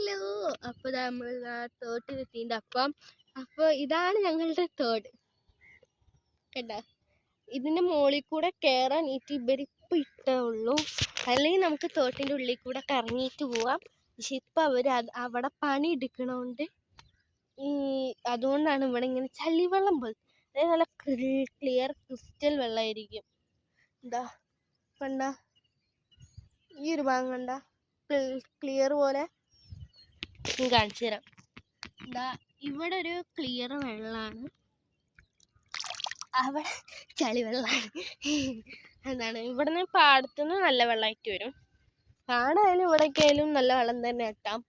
Hello, അപ്പൊ നമ്മൾ തോട്ടിലെത്തിൻ്റെ അപ്പൊ ഇതാണ് ഞങ്ങളുടെ തോട്. കണ്ട, ഇതിന്റെ മുകളിൽ കൂടെ കയറാൻ ഇവരിപ്പം ഇട്ടേ ഉള്ളൂ. അല്ലെങ്കിൽ നമുക്ക് തോട്ടിന്റെ ഉള്ളിൽ കൂടെ കറങ്ങിയിട്ട് പോവാം. പക്ഷെ ഇപ്പൊ അവര് അവിടെ പണി എടുക്കണോണ്ട് അതുകൊണ്ടാണ് ഇവിടെ ഇങ്ങനെ ചളിവെള്ളം പോലെ, അതായത് നല്ല ക്ലിയർ ക്രിസ്റ്റൽ വെള്ളമായിരിക്കും. എന്താ കണ്ട, ഈ ഒരു ഭാഗം കണ്ട ക്ലിയർ പോലെ കാണിച്ചു തരാം. എന്താ, ഇവിടെ ഒരു ക്ലിയർ വെള്ളമാണ്, അവിടെ ചളി വെള്ളമാണ്. എന്താണ്, ഇവിടുന്ന് പാടത്തുനിന്ന് നല്ല വെള്ളമായിട്ട് വരും. പാടായാലും ഇവിടേക്കായാലും നല്ല വെള്ളം തന്നെ കിട്ടാം.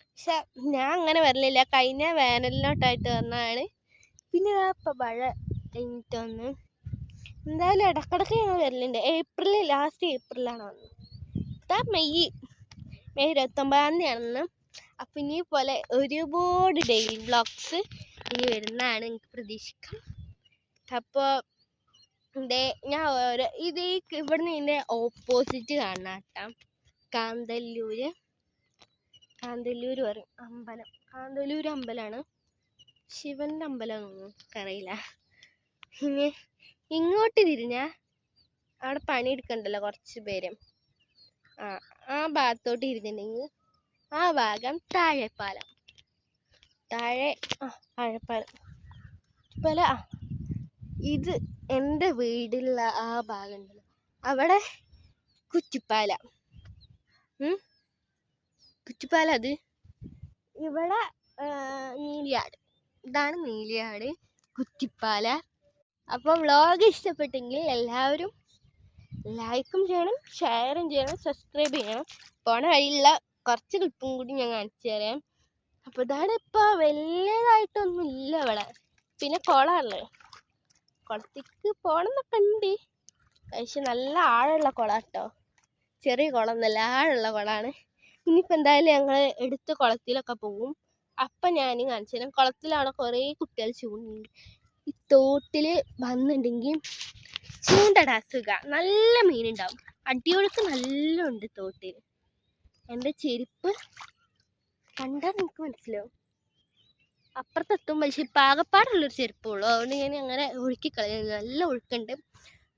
പക്ഷെ ഞാൻ അങ്ങനെ വരലില്ല, കഴിഞ്ഞ വേനലിനോട്ടായിട്ട് വന്നതാണ്. പിന്നെ ഇപ്പം മഴ കഴിഞ്ഞിട്ട് വന്ന്. എന്തായാലും ഇടക്കിടക്ക് ഞങ്ങൾ വരലുണ്ട്. ലാസ്റ്റ് ഏപ്രിലാണ് വന്നത്. ഇതാ മെയ് 29-ാം തീയതിയാണെന്ന്. അപ്പം ഇനി പോലെ ഒരുപാട് ഡെയിലി വ്ളോഗ്സ് ഇനി വരുന്നതാണ്, എനിക്ക് പ്രതീക്ഷിക്കാം. അപ്പോൾ ഞാൻ ഇവിടുന്ന് ഇതിൻ്റെ ഓപ്പോസിറ്റ് കാണാം കേട്ടോ. കാന്തല്ലൂർ പറയും അമ്പലം. കാന്തല്ലൂർ അമ്പലമാണ്, ശിവന്റെ അമ്പലം അറിയില്ല. പിന്നെ ഇങ്ങോട്ട് തിരിഞ്ഞാ അവിടെ പണിയെടുക്കണ്ടല്ലോ കുറച്ച് പേര്. ആ ഭാഗത്തോട്ട് തിരിഞ്ഞിട്ടുണ്ടെങ്കിൽ ആ ഭാഗം താഴെപ്പാലം. ഇത് എൻ്റെ വീടുള്ള ആ ഭാഗം ഉണ്ടല്ലോ, അവിടെ കുറ്റിപ്പാലം. അത് ഇവിടെ നീലിയാട്. ഇതാണ് നീലിയാട്, കുറ്റിപ്പാല. അപ്പോൾ വ്ളോഗ് ഇഷ്ടപ്പെട്ടെങ്കിൽ എല്ലാവരും ലൈക്കും ചെയ്യണം, ഷെയറും ചെയ്യണം, സബ്സ്ക്രൈബ് ചെയ്യണം. പോണ വഴിയുള്ള കുറച്ച് ക്ലിപ്പും കൂടി ഞാൻ കാണിച്ചു തരാം. അപ്പോൾ ഇതാണ്. ഇപ്പോൾ വലിയതായിട്ടൊന്നും ഇല്ല ഇവിടെ. പിന്നെ കുളമല്ലേ, കുളത്തേക്ക് പോകണം എന്നൊക്കെ ഉണ്ട്. പക്ഷെ നല്ല ആഴമുള്ള കുളം കേട്ടോ, ചെറിയ കുളം നല്ല ആഴമുള്ള കുളമാണ്. ഇനിയിപ്പോൾ എന്തായാലും ഞങ്ങൾ എടുത്ത കുളത്തിലൊക്കെ പോകും. അപ്പം ഞാൻ കാണിച്ചു തരാം. കുളത്തിലാണ് കുറേ കുട്ടികൾ ചൂണ്ടുന്നുണ്ട്. ഈ തോട്ടിൽ വന്നിട്ടുണ്ടെങ്കിൽ ചൂണ്ടടാ സുഖ, നല്ല മീനുണ്ടാവും. അടിയൊഴുക്ക് നല്ല ഉണ്ട് തോട്ടിൽ. എൻ്റെ ചെരുപ്പ് കണ്ടാൽ നിങ്ങൾക്ക് മനസ്സിലാവും. അപ്പുറത്തെത്തും, പക്ഷെ ഇപ്പം ആകപ്പാടുള്ളൊരു ചെരുപ്പുള്ളൂ. അതുകൊണ്ട് ഞാൻ അങ്ങനെ ഒഴുക്കിക്കളയുന്നത്. നല്ല ഒഴുക്കുണ്ട്,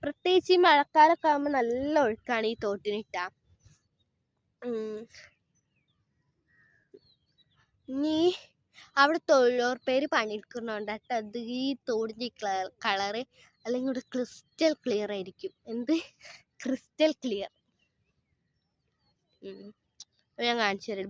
പ്രത്യേകിച്ച് ഈ മഴക്കാലമൊക്കെ ആകുമ്പോൾ നല്ല ഒഴുക്കാണ് ഈ തോട്ടിനിട്ടാ. ഇനി അവിടെ തൊഴിലുറപ്പേര് പണിയെടുക്കുന്നുണ്ട് കേട്ടോ. അത് ഈ തോടിൻ്റെ കളറ് അല്ലെങ്കിൽ ഇവിടെ ക്രിസ്റ്റൽ ക്ലിയർ ആയിരിക്കും. Crystal clear. ഞാൻ കാണിച്ചു തരാം.